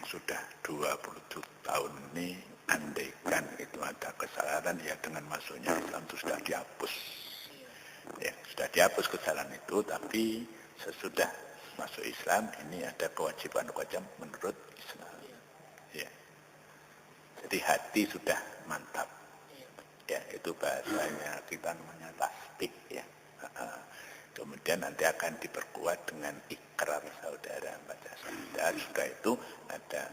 yang sudah 27 tahun ini, andaikan itu ada kesalahan, ya dengan masuknya Islam itu sudah dihapus. Ya, sudah dihapus kesalahan itu, tapi sesudah masuk Islam ini ada kewajiban-kewajiban menurut Islam. Ya. Jadi hati sudah mantap. Ya, itu bahasanya kita namanya tasdik ya. Kemudian nanti akan diperkuat dengan ikrar saudara baca syahadat. Sudah itu ada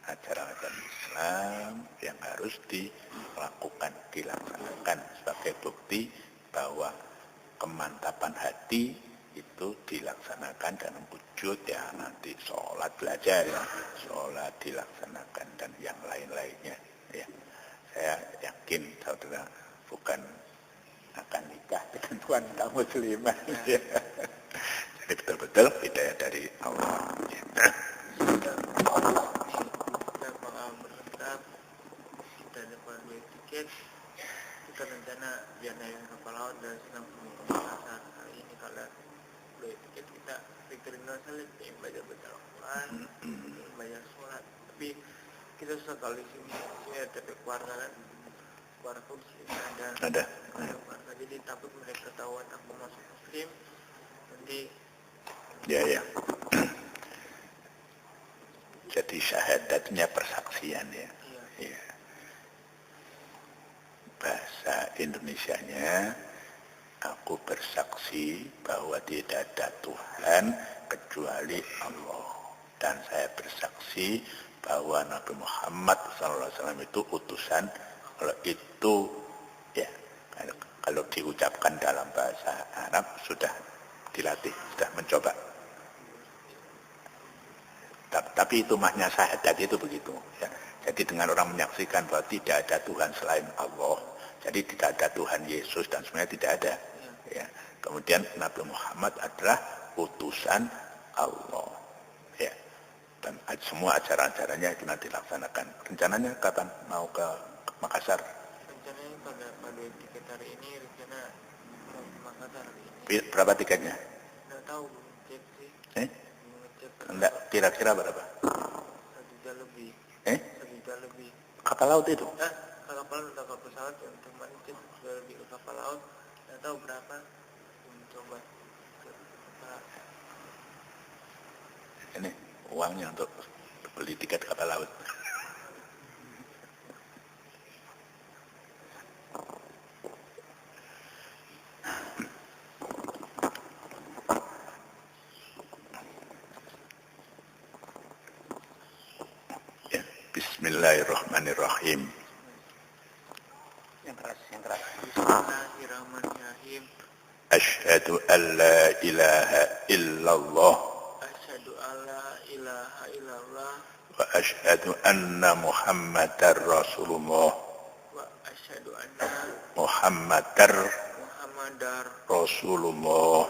ajaran Islam yang harus dilakukan, dilaksanakan sebagai bukti bahwa kemantapan hati itu dilaksanakan dalam wujud ya, nanti sholat belajar ya, sholat dilaksanakan dan yang lain-lainnya ya. Saya yakin saudara bukan akan nikah dengan wanita muslimah ya. Jadi betul-betul hidayah dari Allah ya. Kita rencana biar naik kapal laut dan senang Makassar hari ini. Kalau beli tiket kita pikirin masalah baca Al-Quran, banyak sholat. Tapi kita susah kali sini ada keluarga kan, keluarga pun ada. Keluarga, jadi takut mereka ketahuan aku masuk muslim nanti. Ya. Jadi syahadatnya persaksian ya. Iya. Bahasa Indonesianya, aku bersaksi bahwa tidak ada Tuhan kecuali Allah, dan saya bersaksi bahwa Nabi Muhammad SAW itu utusan. Kalau itu ya, kalau diucapkan dalam bahasa Arab sudah dilatih, sudah mencoba. Tapi itu makna syahadat itu begitu ya. Jadi dengan orang menyaksikan bahwa tidak ada Tuhan selain Allah, jadi tidak ada Tuhan Yesus dan sebenarnya tidak ada ya. Kemudian Nabi Muhammad adalah utusan Allah ya. Dan semua acara-acaranya itu nanti dilaksanakan. Rencananya kapan mau ke Makassar? Rencananya pada tiket hari ini, rencana mau ke Makassar hari ini. Berapa tiketnya? Nggak tahu, belum cek sih. Enggak, kira-kira berapa? 1 juta lebih. 1 juta lebih. Kapal laut itu? Kalau kapal udah ke pesawat yang teman cek sudah lebih ke kapal laut. Nggak tahu berapa. Coba ke kapal. Ini uangnya untuk beli tiket kapal laut. Ya, Bismillahirrahmanirrahim. Yang keras. Bismillahirrahmanirrahim. Asyhadu an la ilaha illallah. Asyhadu an la ilaha illallah. Wa asyhadu anna Muhammadar Rasulullah. Wa asyhadu anna Muhammadar Rasulullah.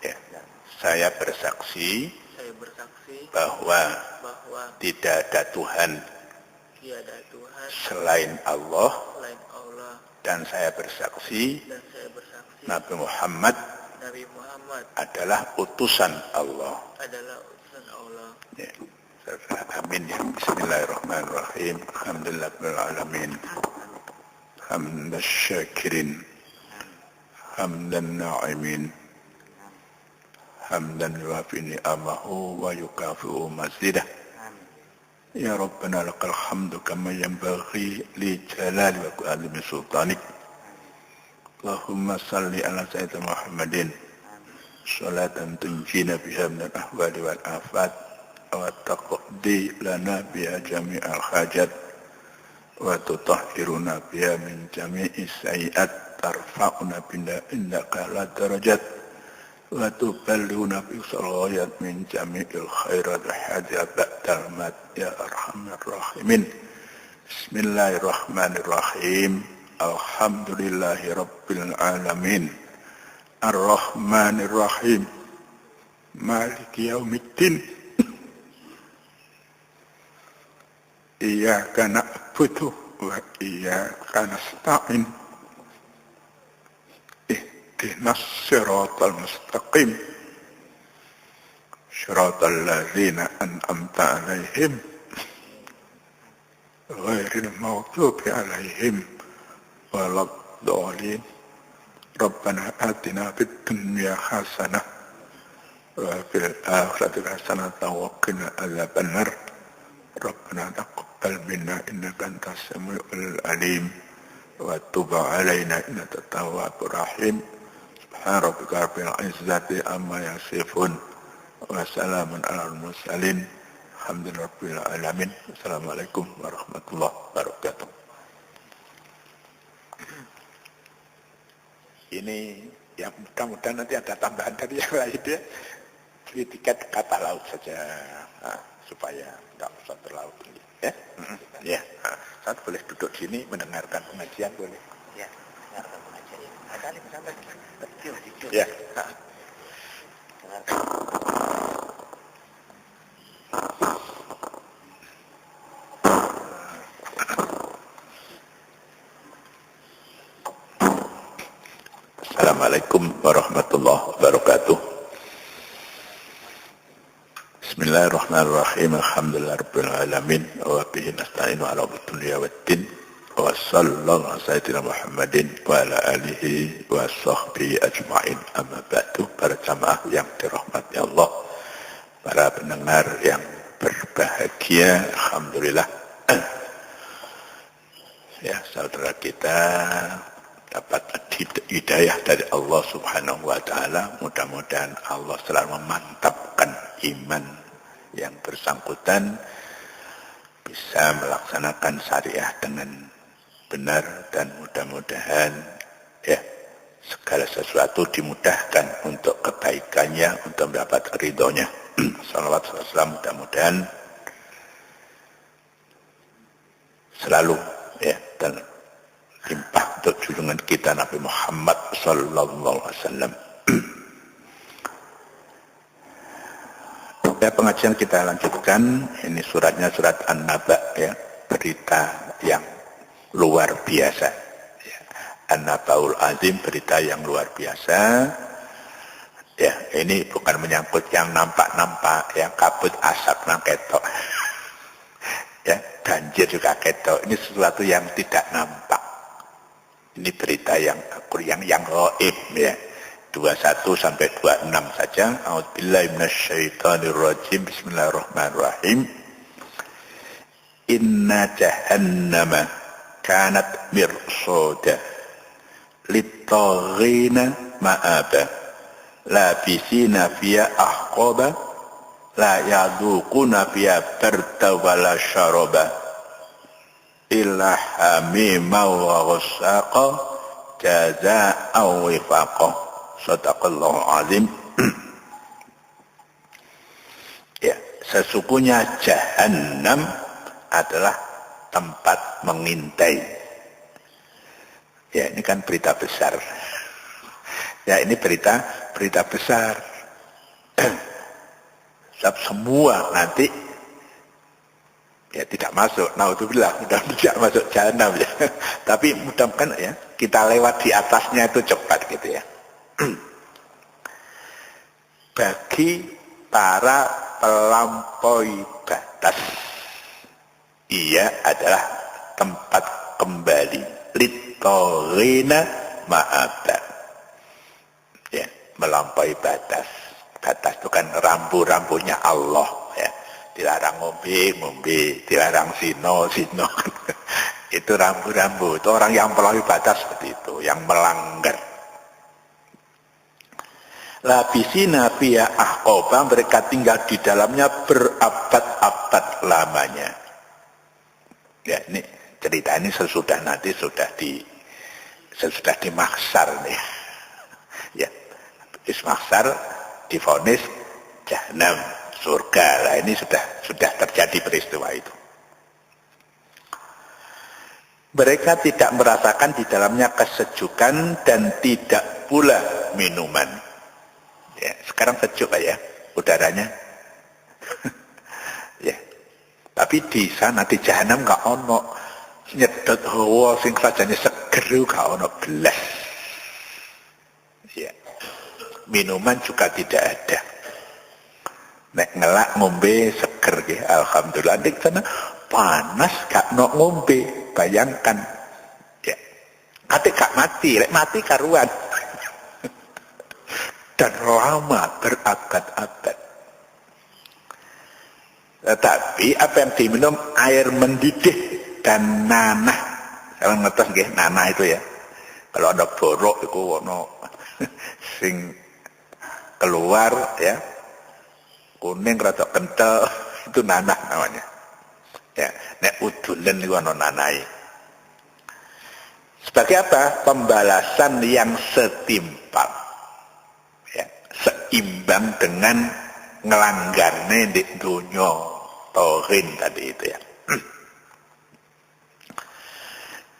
Ya, saya bersaksi bahwa tidak ada Tuhan selain Allah, dan saya bersaksi Nabi Muhammad adalah utusan Allah. Ya. Amin ya. Bismillahirrahmanirrahim. Alhamdulillahirabbil alamin. Hamdan syakirin. Hamdan na'imin. Hamdan yuwafi ni'amahu wa yukafi'u mazidah. Ya Rabbana lakal hamdu kama yanbaghi li jalali wa azimi sultanik. Allahumma salli ala sayyidina Muhammadin salatan tunjina biha minal ahwali wal afat wa taqdi lana biha jami'al hajat wa tutahhiruna biha min jami'is sayyi'at tarfa'una binda indaka la darajat wa tuballighuna bi salawat min jami'il khairat hajat ba'dal mat ya arhamar rahimin. Bismillahirrahmanirrahim. Alhamdulillahi rabbil alamin. Ar-Rahmanir Rahim. Maliki yaumiddin. Iyyaka na'budu wa iyyaka nasta'in. ihdinas siratal mustaqim siratal ladzina an'amta 'alaihim ghairil maghdubi 'alaihim waladdallin. Rabbana atina fid dunya hasanah wa fil akhirati hasanah wa qina adzabannar. Rabbana taqabbal minna innaka antas samiul alim wa tub 'alaina innaka tawwabur rahim. Subhana rabbika rabbil izzati amma yasifun wa salamun alal mursalin alhamdulillahirabbil alamin. Assalamualaikum warahmatullahi wabarakatuh. Ini yang mudah-mudahan nanti ada tambahan dari yang lain ya. Beli tiket kata laut saja supaya tidak usah terlalu tinggi ya. Ya. Saat boleh duduk sini mendengarkan pengajian boleh. Ya, mendengarkan pengajian. Ada nih sampai jujur. Ya. Assalamualaikum warahmatullahi wabarakatuh. Bismillahirrahmanirrahim. Alhamdulillahirabbil alamin wa bihi nasta'inu 'ala umuri dunya waddin. Wa sallallahu ala sayyidina Muhammadin wa ala alihi wa sahbihi ajma'in. Amma ba'du. Para jamaah yang dirahmati Allah, para pendengar yang berbahagia, alhamdulillah. Ya, saudara kita dapat hidayah dari Allah Subhanahu wa taala. Mudah-mudahan Allah selalu memantapkan iman yang bersangkutan, bisa melaksanakan syariah dengan benar, dan mudah-mudahan ya segala sesuatu dimudahkan untuk kebaikannya, untuk mendapat ridhonya. Salawat salam mudah-mudahan selalu ya dan limpah untuk junjungan kita Nabi Muhammad sallallahu alaihi wasallam. Ya, pengajian kita lanjutkan. Ini suratnya surat An-Naba ya, berita yang luar biasa. Ya. An-Nabaul Azim, berita yang luar biasa. Ya, ini bukan menyangkut yang nampak-nampak, yang kabut asap nang ketok. Ya, banjir juga ketok. Ini sesuatu yang tidak nampak. Ini berita yang gaib ya. 21 sampai 26 saja. A'udzubillahi minasyaitonirrajim. Bismillahirrahmanirrahim. Inna jahannama kanat mirsada lit-taghina ma'aba labisina fiha ahqaba la yaduquna fiha barda wala syaraba illa hamima wa ghassaqa jazaa'an wifaqa. Sadaqallahu azim. Ya, sesungguhnya Jahannam adalah tempat mengintai. Ya, ini kan berita besar. Ya, ini berita besar. Sebab semua nanti ya tidak masuk. Naudzubillah, mudah tidak masuk Jahannam ya. Tapi mudah-mudahan ya kita lewat di atasnya itu cepat gitu ya. Bagi para pelampaui batas, ia adalah tempat kembali. Lit-taghina ma'aba. Ya, melampaui batas. Batas itu kan rambu-rambunya Allah ya. Dilarang ngombe, dilarang zina. Itu rambu-rambu. Itu orang yang melampaui batas seperti itu, yang melanggar. Labisina fiha ahqaba, mereka tinggal di dalamnya berabad-abad lamanya. Ya, ini cerita ini sesudah nanti sudah di mahsyar nih. Ya, di mahsyar divonis Jahannam, surga. Lah ini sudah terjadi peristiwa itu. Mereka tidak merasakan di dalamnya kesejukan dan tidak pula minuman. Ya, sekarang sejuk ya udaranya. Ya. Tapi di sana di Jahannam enggak ono nyedot hawa sing sajane seger enggak ono belas. Ya. minuman juga tidak ada. Nek ngelak ngombe seger nggih, alhamdulillah. Nek sana panas gak no ngombe, bayangkan. Ya. Ate gak mati, lek mati karuan. Dan lama berabad-abad. Tetapi apa yang diminum air mendidih dan nanah. Kalau ngertos nggih, nanah itu ya. Kalau ada borok itu ono sing keluar ya. Kuning rada kental itu nanah namanya. Ya, nek udulen niku ana nanahe. Sebagai apa? Pembalasan yang setimpal. Ya, seimbang dengan ngelanggarne di dunya tauhid tadi itu ya.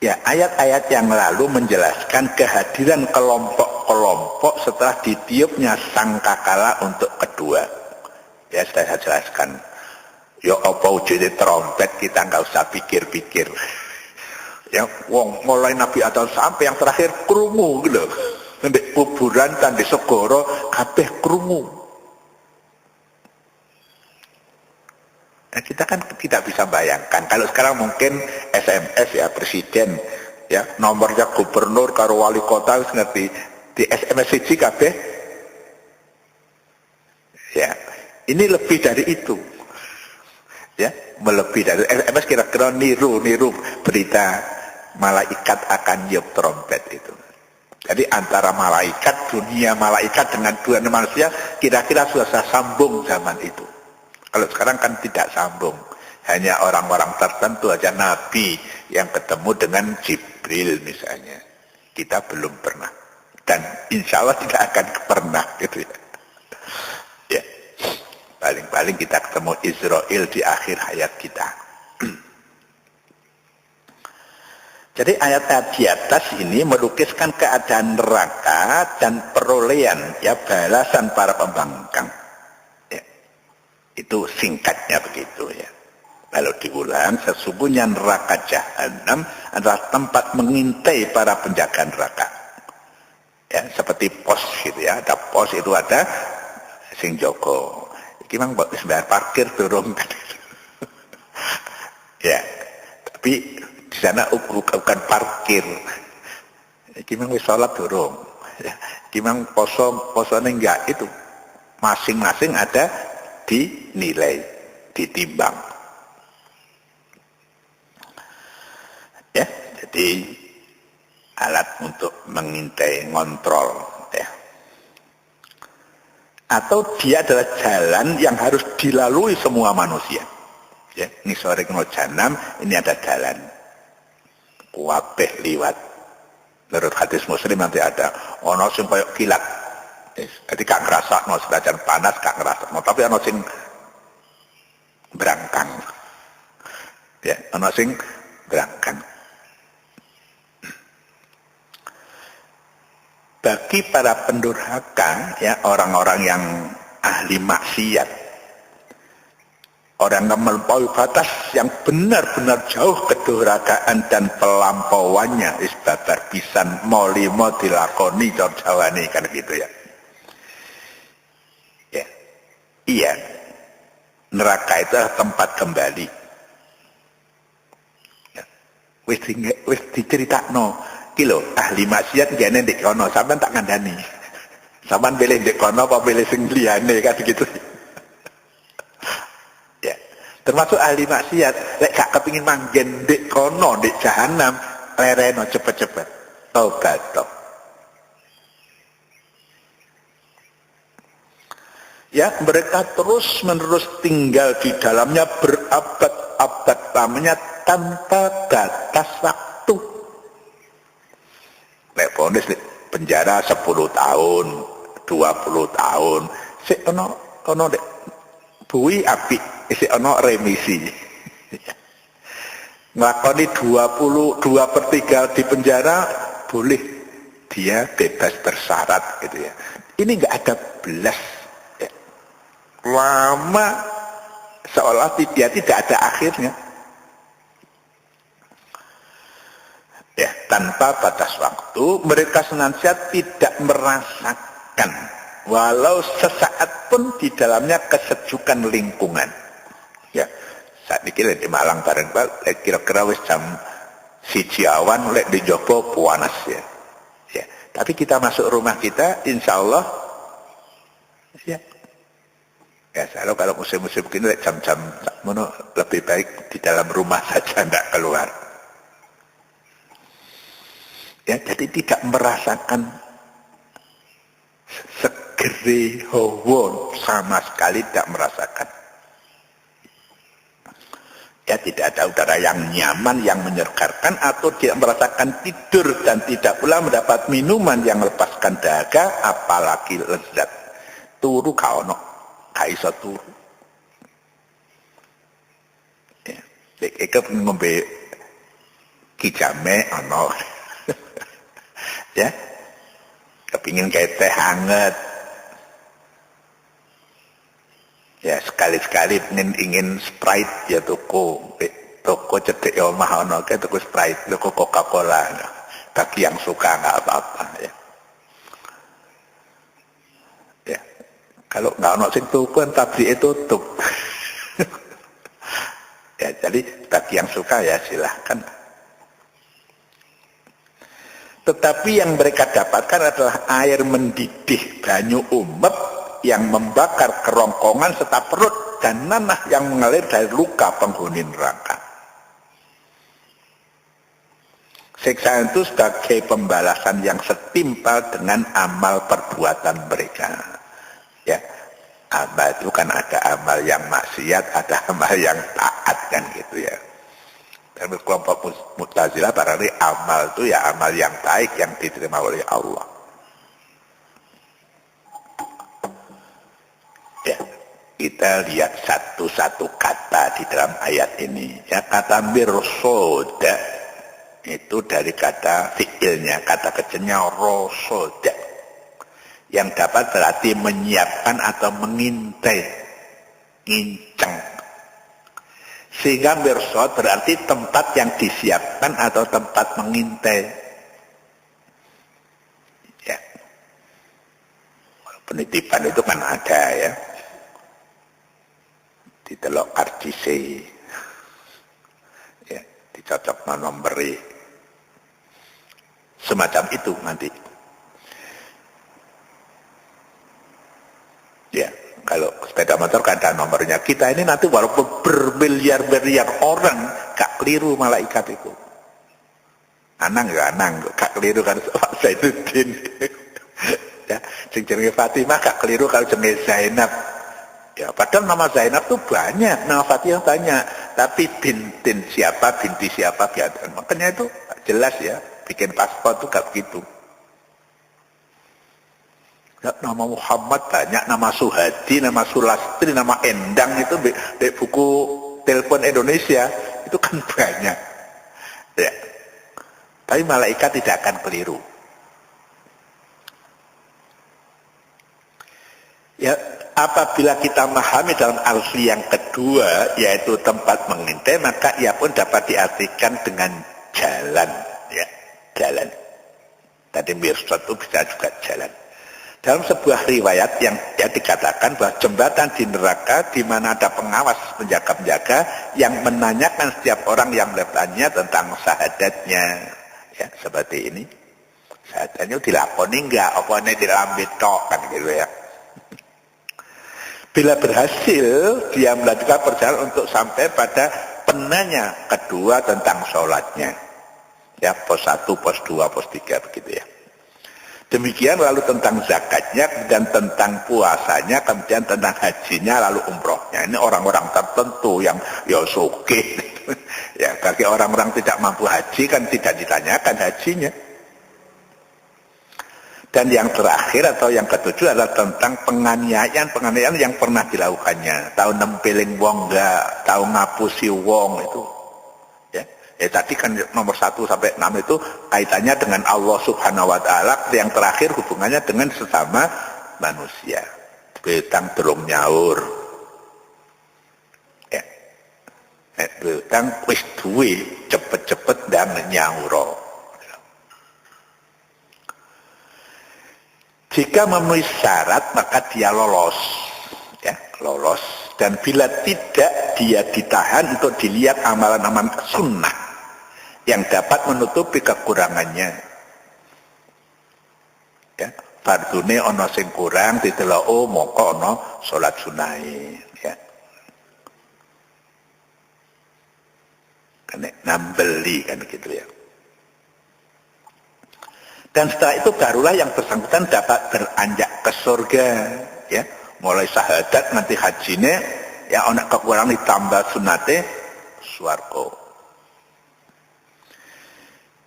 Ya, ayat-ayat yang lalu menjelaskan kehadiran kelompok-kelompok setelah ditiupnya sangkakala untuk kedua. Ya, saya jelaskan. Ya, apa wujudnya trompet kita nggak usah pikir-pikir. Ya, wong mulai Nabi Adam sampai yang terakhir krungu gitu. Ndek kuburan tan di segara kabeh krungu. Nah, kita kan tidak bisa bayangkan. Kalau sekarang mungkin SMS ya presiden, ya nomornya gubernur karo wali kota wis ngerti di SMS siji kabeh. Ya, ini lebih dari itu. Ya, melebihi dari SMS kira-kira niru berita malaikat akan niup trompet itu. Jadi antara malaikat, dunia malaikat dengan dunia manusia kira-kira sudah sambung zaman itu. Kalau sekarang kan tidak sambung. Hanya orang-orang tertentu aja Nabi yang ketemu dengan Jibril misalnya. Kita belum pernah. Dan insya Allah tidak akan pernah gitu ya. Ya. Paling-paling kita ketemu Israel di akhir hayat kita. Jadi ayat-ayat di atas ini melukiskan keadaan neraka dan perolehan ya balasan para pembangkang. Itu singkatnya begitu ya. Kalau diulang, sesungguhnya neraka jahanam adalah tempat mengintai para penjaga neraka. Ya, seperti pos gitu ya. Ada pos itu ada sing joko. Iki mang mbok wis bayar parkir durung. Ya. Tapi di sana bukan parkir. Iki mang wis salat durung. Ya. Iki mang posone enggak itu. Masing-masing ada dinilai, ditimbang. Ya, jadi alat untuk mengintai, ngontrol, ya. Atau dia adalah jalan yang harus dilalui semua manusia. Ya, ngisore kena jahanam, ini ada jalan. Kuwabeh liwat. Menurut hadis Muslim nanti ada ono sing koyo kilat. Jadi gak ngerasa no sedajan panas gak ngerasa no, tapi ono sing berangkang ya, ono sing berangkang. Bagi para pendurhaka ya, orang-orang yang ahli maksiat, orang yang melampaui batas yang benar-benar jauh kedurhakaan dan pelampauannya isbabar pisan molimo dilakoni jawane kan gitu ya. Iya, neraka itu adalah tempat kembali. Ya. Wis diceritakno, iki lho ahli maksiat gene ndek kono, sampean tak ngandani. Sampean pilih ndek kono apa pilih sing liyane kan gitu. Ya. Termasuk ahli maksiat, lek gak kepengin manggen ndek kono, ndek jahanam, lereno cepet-cepet. Tobat toh. Ya, mereka terus-menerus tinggal di dalamnya berabad-abad lamanya tanpa batas waktu. Lek vonis penjara 10 tahun, 20 tahun. Sik ono dek buwi apik, sik ono remisi. Nglakoni 2/3 di penjara boleh dia bebas bersyarat gitu ya. Ini enggak ada belas. Lama seolah dia tidak ada akhirnya. Ya, tanpa batas waktu mereka senantiasa tidak merasakan walau sesaat pun di dalamnya kesejukan lingkungan. Ya, saat ini di Malang bareng kira-kira wis jam 1 awan lek di Jopo panas ya. Ya, tapi kita masuk rumah kita insya Allah ya. Ya, kalau musim-musim begini jam-jam lebih baik di dalam rumah saja tidak keluar. Ya, jadi tidak merasakan segeri hawa sama sekali tidak merasakan. Ya, tidak ada udara yang nyaman, yang menyegarkan atau tidak merasakan tidur dan tidak pula mendapat minuman yang melepaskan dahaga, apalagi lezat. Turu kaono, kaiso turu. Ya, iki ngombe kijame ono. Ya, kepingin kayak teh hangat. Ya, sekali-sekali ingin Sprite ya toko cedek ya omah ono ke toko Sprite, toko Coca-Cola. Bagi yang suka nggak apa-apa ya. Ya, kalau nggak ono sing tuku tapi itu tutup. Ya, jadi bagi yang suka ya silahkan. Tetapi yang mereka dapatkan adalah air mendidih banyu umet yang membakar kerongkongan serta perut dan nanah yang mengalir dari luka penghuni neraka. Siksaan itu sebagai pembalasan yang setimpal dengan amal perbuatan mereka. Ya, amal itu kan ada amal yang maksiat, ada amal yang taat kan gitu ya. Dan kelompok Mu'tazilah barangkali amal itu ya amal yang baik yang diterima oleh Allah. Ya, kita lihat satu-satu kata di dalam ayat ini. Ya, kata mirsoda itu dari kata fi'ilnya, kata kecilnya rosoda. Yang dapat berarti menyiapkan atau mengintai, ngincang. Sehingga mirsad berarti tempat yang disiapkan atau tempat mengintai. Ya. Penitipan itu kan ada ya. Ditelok karcise. Ya, dicocok nomberi. Semacam itu nanti. Ya. Kalau sepeda motor kan ada nomornya. Kita ini nanti walaupun bermiliar-miliar orang gak keliru malaikat itu. Anang gak keliru kan Zainuddin. Ya, sing jenenge Fatimah gak keliru kalau jenenge Zainab. Ya, padahal nama Zainab tuh banyak, nama Fatimah banyak, tapi binti siapa biasa. Makanya itu jelas ya, bikin paspor tuh gak begitu. Ya, nama Muhammad banyak, nama Suhadi, nama Sulastri, nama Endang itu di buku telepon Indonesia itu kan banyak. Ya. Tapi malaikat tidak akan keliru. Ya, apabila kita memahami dalam arti yang kedua yaitu tempat mengintai, maka ia pun dapat diartikan dengan jalan, ya, jalan. Tadi mirsad itu bisa juga jalan. Dalam sebuah riwayat yang dikatakan bahwa jembatan di neraka di mana ada pengawas penjaga-penjaga yang menanyakan setiap orang yang melihatnya tentang syahadatnya. Ya, seperti ini. Syahadatnya dilakoni enggak? Apa ini dilambit tok kan gitu ya. Bila berhasil, dia melanjutkan perjalanan untuk sampai pada penanya kedua tentang sholatnya. Ya, pos 1, pos 2, pos 3 begitu ya. Demikian lalu tentang zakatnya, kemudian tentang puasanya, kemudian tentang hajinya, lalu umrohnya. Ini orang-orang tertentu yang ya sugih. Ya, bagi orang-orang tidak mampu haji kan tidak ditanyakan hajinya. Dan yang terakhir atau yang ketujuh adalah tentang penganiayaan yang pernah dilakukannya. Tahu nempeling wong enggak, tahu ngapusi wong itu. Tadi kan nomor 1 sampai 6 itu kaitannya dengan Allah Subhanahu wa Ta'ala, yang terakhir hubungannya dengan sesama manusia. Betang durung nyaur. Ya. Betang wis duwe cepet-cepet ndang nyaur. Jika memenuhi syarat maka dia lolos, ya, lolos. Dan bila tidak, dia ditahan untuk dilihat amalan-amalan sunnah yang dapat menutupi kekurangannya. Ya, fardune ana sing kurang didelok, oh moko ana salat sunahe, ya. Kena nambeli kan gitu ya. Dan setelah itu barulah yang bersangkutan dapat beranjak ke surga, ya. Mulai syahadat nanti hajine, ya ana kekurangan ditambah sunate swarga.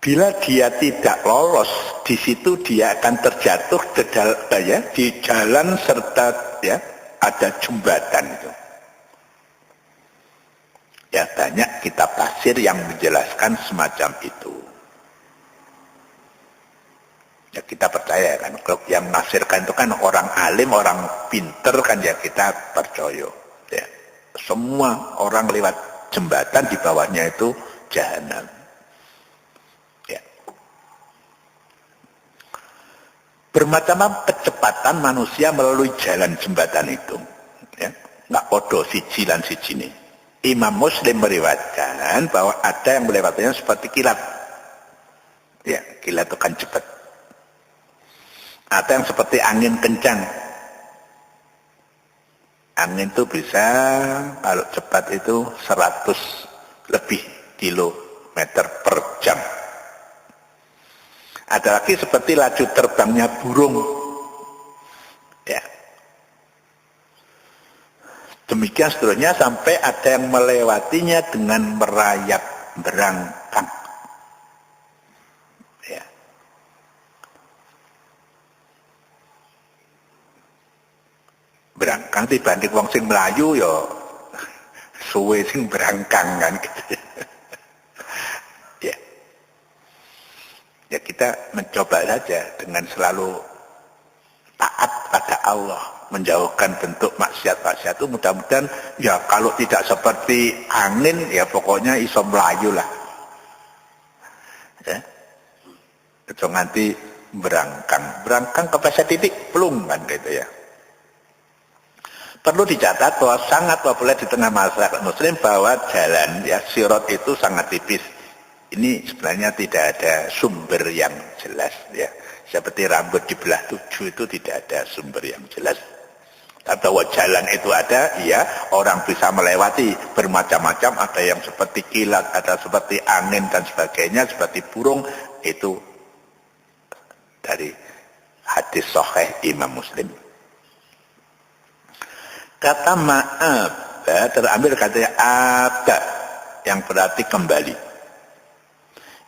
Bila dia tidak lolos, di situ dia akan terjatuh di jalan serta ya ada jembatan itu. Ya banyak kitab tafsir yang menjelaskan semacam itu. Ya kita percaya kan, kalau yang menafsirkan itu kan orang alim, orang pinter kan ya kita percaya. Ya. Semua orang lewat jembatan di bawahnya itu jahanam. Ya. Bermacam kecepatan manusia melalui jalan jembatan itu. Ya. Nggak podo siji lan siji ini. Imam Muslim meriwayatkan bahwa ada yang melewatinya seperti kilat. Ya, kilat itu kan cepat. Ada yang seperti angin kencang. Angin itu bisa kalau cepat itu 100 lebih kilometer per jam. Ada lagi seperti laju terbangnya burung. Ya. Demikian seterusnya sampai ada yang melewatinya dengan merayap berangkang. Ya. Berangkang dibanding wong sing melayu ya suwe sing berangkang kan gitu. Ya. Ya kita mencoba saja dengan selalu taat pada Allah, menjauhkan bentuk maksiat-maksiat itu mudah-mudahan ya kalau tidak seperti angin ya pokoknya iso melayu lah. Ya. Itu nanti berangkang kepleset titik plung kan gitu ya. Perlu dicatat bahwa sangat populer di tengah masyarakat muslim bahwa jalan ya sirat itu sangat tipis. Ini sebenarnya tidak ada sumber yang jelas ya. Seperti rambut dibelah 7 itu tidak ada sumber yang jelas. Tapi bahwa jalan itu ada, ya orang bisa melewati bermacam-macam, ada yang seperti kilat, ada seperti angin dan sebagainya, seperti burung, itu dari hadis sahih Imam Muslim. Kata ma'aba terambil katanya aba yang berarti kembali.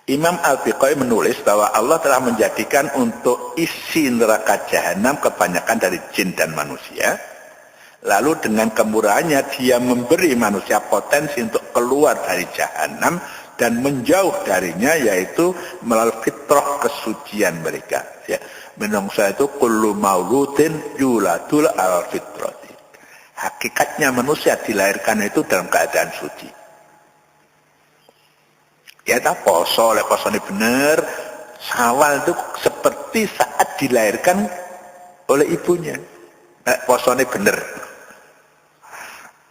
Imam Al-Biqai menulis bahwa Allah telah menjadikan untuk isi neraka jahanam kebanyakan dari jin dan manusia. Lalu dengan kemurahannya dia memberi manusia potensi untuk keluar dari jahanam dan menjauh darinya, yaitu melalui fitrah kesucian mereka. Ya, menungsa itu kullu mauludin yuladul al-fitrati. Hakikatnya manusia dilahirkan itu dalam keadaan suci. Ya tak poso, lek poso ini benar. Sawal itu seperti saat dilahirkan oleh ibunya. Lek poso ini benar.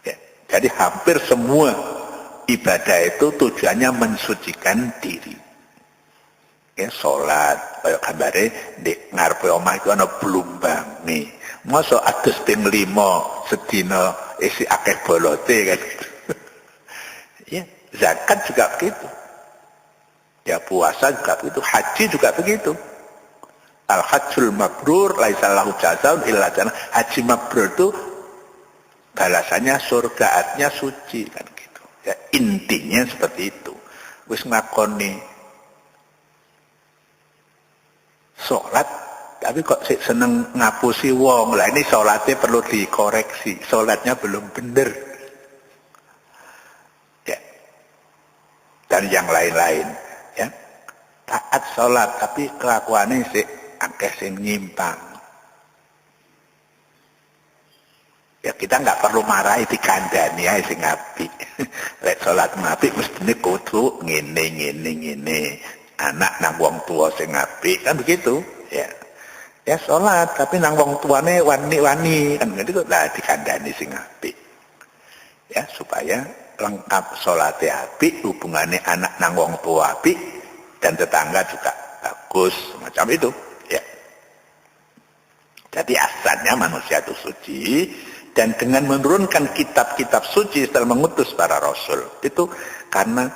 Ya, jadi hampir semua ibadah itu tujuannya mensucikan diri. Ya, sholat, kayak gambare di ngarepe omah itu ana blumbang nih. Masa atus ping 5 sedina isi akeh bolote kan gitu. Ya, zakat juga begitu. Ya puasa juga begitu, haji juga begitu. Al-hajjul mabrur laisa lahu jazaa'un illa jannah. Haji mabrur itu balasannya surga, artinya suci kan gitu. Ya, intinya seperti itu. Wis ngakoni salat tapi kok seneng ngapusi wong. Lah ini salatnya perlu dikoreksi. Salatnya belum benar. Ya. Dan yang lain-lain, ya. Taat salat tapi kelakuannya sik akeh sing nyimpang. Ya kita nggak perlu marahi dikandani ae sing apik. Lek salat apik mestine kudu ngene. Anak nang wong tua sing apik kan begitu, ya. Ya sholat, tapi nang wong tuane wani-wani kan gitu lah dikandani sing apik. Ya supaya lengkap sholatnya apik, hubungannya anak nang wong tua apik dan tetangga juga bagus, macam itu. Ya. Jadi asalnya manusia itu suci dan dengan menurunkan kitab-kitab suci setelah mengutus para rasul itu karena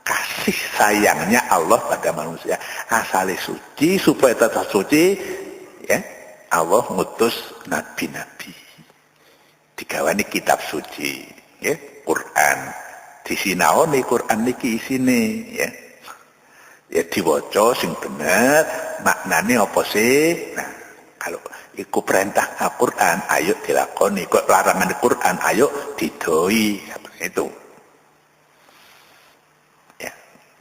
kasih sayangnya Allah pada manusia. Asalnya suci supaya tetap suci. Ya, Allah ngutus nabi-nabi. Digawani kitab suci, ya, Quran. Disinaoni Quran niki isine, ya. Ya diwaca sing bener, maknane apa sih? Nah, kalau iku perintah Al-Qur'an, ayo dilakoni. Kok larangan Al-Qur'an, ayo didoi. Itu.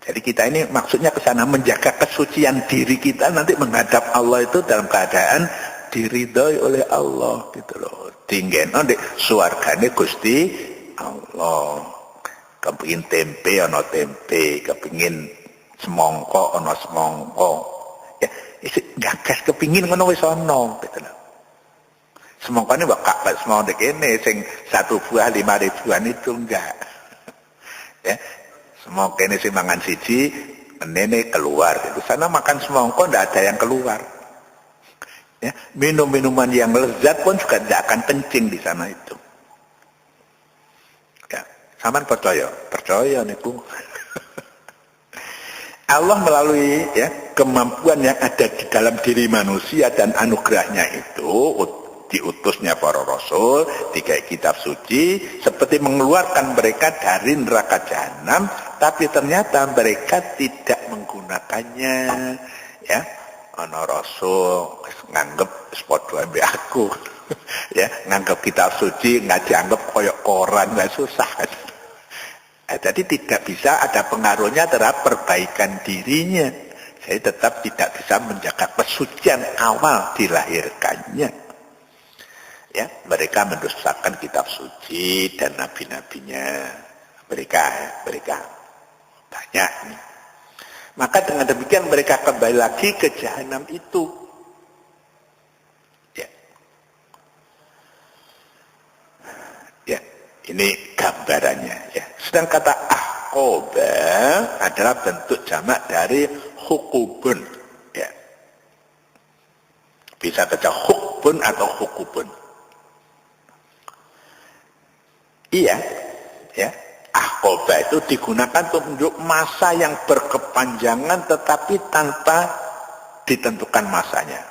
Jadi kita ini maksudnya ke sana menjaga kesucian diri kita nanti menghadap Allah itu dalam keadaan diridhoi oleh Allah gitu loh. Tinggeno ndek swargane Gusti Allah. Kepengin tempe ana tempe, kepengin semangka ana semangka. Ya, isi gagas kepengin ngono wis ana gitu loh. Semangkane bakal semangka kene sing 1 buah 5.000-an itu enggak. Ya. Semangka ini sih mangan siji, nenek keluar. Di sana makan semangka tidak ada yang keluar. Ya, minum-minuman yang lezat pun juga tidak akan kencing di sana itu. Ya, sampean percaya niku. Allah melalui ya kemampuan yang ada di dalam diri manusia dan anugerahnya itu diutusnya para rasul, dikai kitab suci seperti mengeluarkan mereka dari neraka jahanam, tapi ternyata mereka tidak menggunakannya. Ya, ana rasul nganggep padha ambek aku. Ya, nganggep kitab suci nggak dianggap koyok koran, nggak susah. Jadi tidak bisa ada pengaruhnya terhadap perbaikan dirinya. Saya tetap tidak bisa menjaga kesucian awal dilahirkannya. Ya, mereka mendustakan kitab suci dan nabi-nabinya. Mereka banyak nih. Maka dengan demikian mereka kembali lagi ke jahanam itu. Ya. Ya, ini gambarannya ya. Sedang kata ahqoba adalah bentuk jamak dari hukubun. Ya. Bisa baca hukbun atau hukubun. Iya, ya. Ahqoba itu digunakan untuk menunjuk masa yang berkepanjangan tetapi tanpa ditentukan masanya.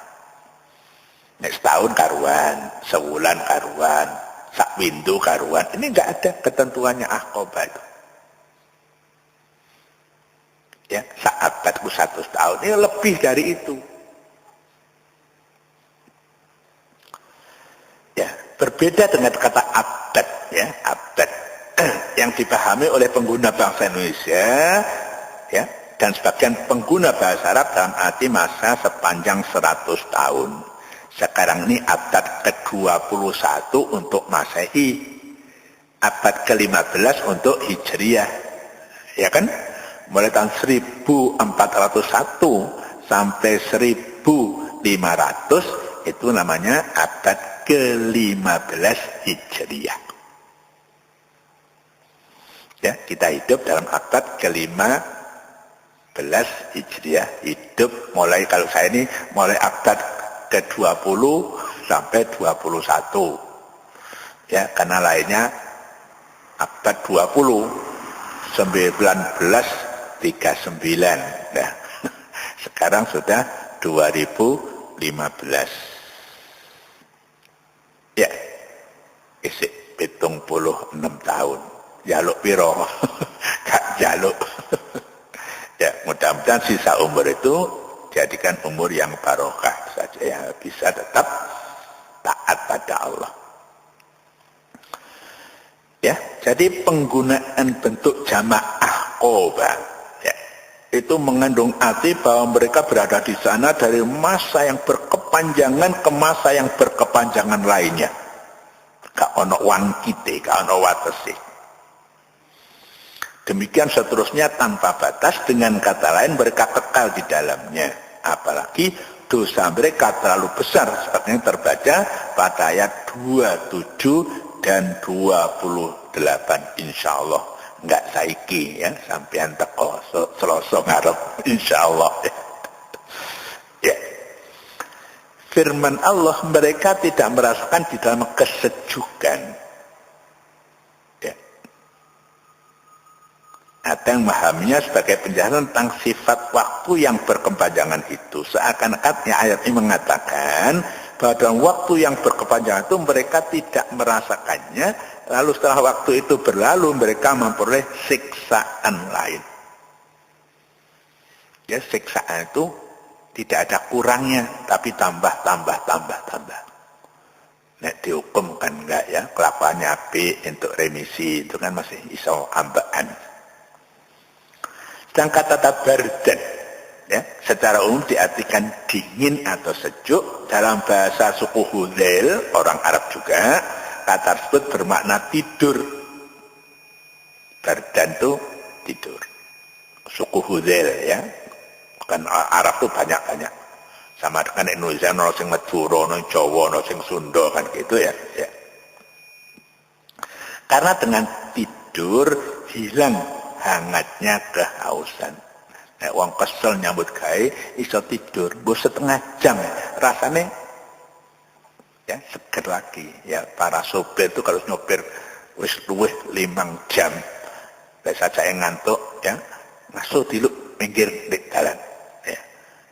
Setahun karuan, sebulan karuan, sak windu karuan. Ini enggak ada ketentuannya ahqoba itu. Ya, sahabatku 100 tahun. Ini lebih dari itu. Ya, berbeda dengan kata abad, ya, abad yang dipahami oleh pengguna bangsa Indonesia, ya, dan sebagian pengguna bahasa Arab dalam arti masa sepanjang 100 tahun. Sekarang ini abad ke-21 untuk Masehi, abad ke-15 untuk Hijriah, ya kan? Mulai tahun 1401 sampai 1500 itu namanya abad ke-15 Hijriah. Ya, kita hidup dalam abad ke-15 Hijriah. Hidup mulai, kalau saya ini mulai abad ke-20 sampai 21. Ya, karena lainnya abad 20 1939. Nah, sekarang sudah 2015. Ya, isik 76 tahun. Jaluk piro? Kak jaluk. Ya, mudah-mudahan sisa umur itu jadikan umur yang barokah saja, ya, bisa tetap taat pada Allah. Ya, jadi penggunaan bentuk jamak ahqoba, ya, itu mengandung arti bahwa mereka berada di sana dari masa yang berkepanjangan ke masa yang berkepanjangan lainnya. Gak ono wangkite, gak ono watesi. Demikian seterusnya tanpa batas, dengan kata lain mereka kekal di dalamnya. Apalagi dosa mereka terlalu besar seperti yang terbaca pada ayat 27 dan 28 insyaallah. Enggak saiki ya, sampean teko Selasa ngarep insyaallah. Ya. Firman Allah, mereka tidak merasakan di dalam kesejukan. Ya. Ada yang memahaminya sebagai penjelasan tentang sifat waktu yang berkepanjangan itu. Seakan-akan ayat ini mengatakan bahwa dalam waktu yang berkepanjangan itu mereka tidak merasakannya, lalu setelah waktu itu berlalu mereka memperoleh siksaan lain. Ya, siksaan itu tidak ada kurangnya, tapi tambah. Nek dihukum kan enggak ya, kelakuannya apik untuk remisi itu kan masih iso ambaan. Dan kata bardan ya, secara umum diartikan dingin atau sejuk. Dalam bahasa suku Hudzail, orang Arab juga, kata tersebut bermakna tidur. Bardan itu tidur. Suku Hudzail ya. Bukan Arab itu banyak-banyak. Sama dengan Indonesia, ono sing Madura, ono Jawa, ono sing Sunda kan gitu ya. Ya. Karena dengan tidur hilang hangatnya kehausan. Nek wong kesel nyambut gawe iso tidur, mbok setengah jam rasane ya seger lagi. Ya para sopir itu kalau nyopir wis luwih 5 jam. Lek sajake ngantuk ya, ngasuh diluk pinggir di dalan. Ya.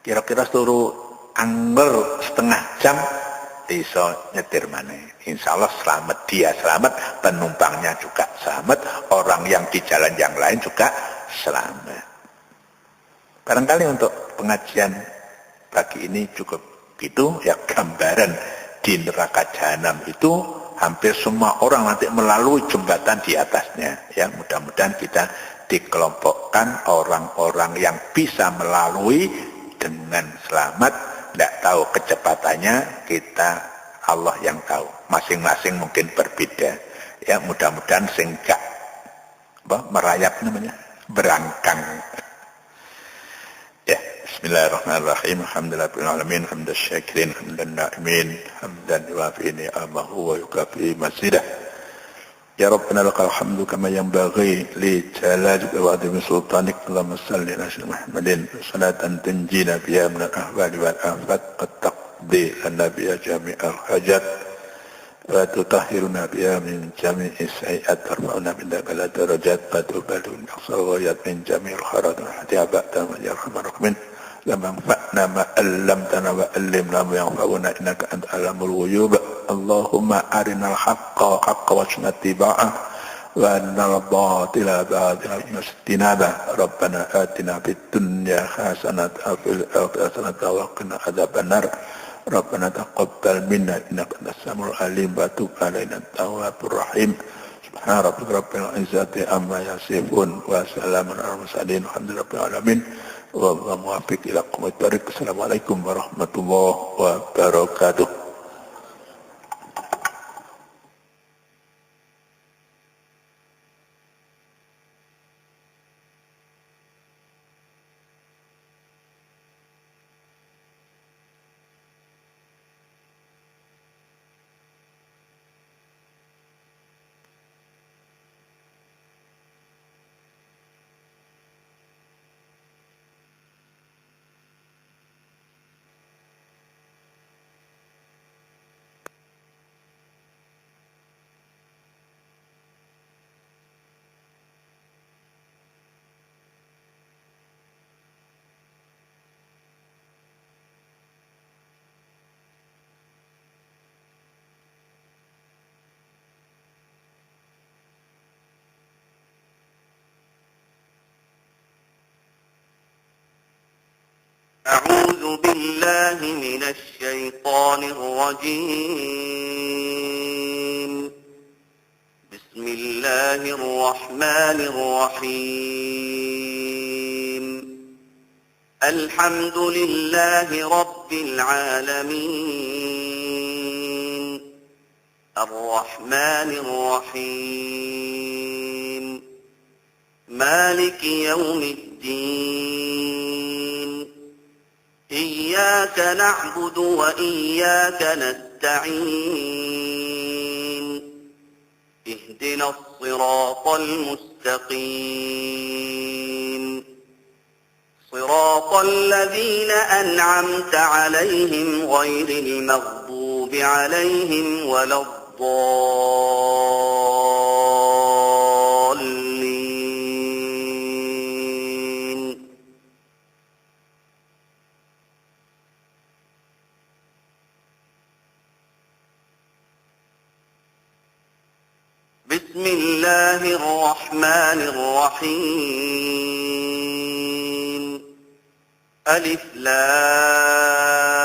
Kira-kira turu angger setengah jam iso nyetir maneh. Insyaallah selamat, dia selamat, penumpangnya juga selamat, orang yang di jalan yang lain juga selamat. Barangkali untuk pengajian pagi ini cukup gitu ya, gambaran di neraka jahanam itu hampir semua orang nanti melalui jembatan di atasnya. Ya, mudah-mudahan kita dikelompokkan orang-orang yang bisa melalui dengan selamat. Tidak tahu kecepatannya, kita Allah yang tahu. Masing-masing mungkin berbeda. Ya, mudah-mudahan sehingga merayap namanya, berangkang. Ya, bismillahirrahmanirrahim. Alhamdulillahirabbil alamin, hamdan syakirin, hamdan na'imin, hamdan yuwafi ni'amahu wa yukafi mazidah. Ya Rabbana lakal hamdu kama yanbaghi li jalalika wa 'azimi sultanik. Allahumma shalli ala sayyidina Muhammadin salatan tunjina biha min al-ahwali wal afat qad taqdi lana biha jami'al hajat wa tutahhiruna biha min jami'i sayyi'at tarfa'una min dakala darajat wa tubalun aqsawayat min jami'il kharat wa hadiabata wa yarhamar rahmin lama fa'na ma allamtana wa allimna ma yanfa'una innaka anta alamul ghuyub. Allahumma arinal haqqa haqqa wa sunnatiba'ah wa arinal batila batila nastinaba. Rabbana atina fid dunya hasanatan wa fil akhirati hasanatan wa qina adzabannar. Rabbana taqabbal minna innaka antas samiul alim wa tub alaina tawwabur rahim. Subhana rabbika rabbil izzati amma yasifun wa salamun alal mursalin walhamdulillahi rabbil alamin. Wa muwaffiq ila aqwamit thariq. Assalamualaikum warahmatullahi wabarakatuh. أعوذ بالله من الشيطان الرجيم. بسم الله الرحمن الرحيم. الحمد لله رب العالمين. الرحمن الرحيم. مالك يوم الدين. إياك إياك نعبد وإياك نستعين اهدنا الصراط المستقيم صراط الذين أنعمت عليهم غير المغضوب عليهم ولا الضالين بسم الله الرحمن الرحيم ألف لام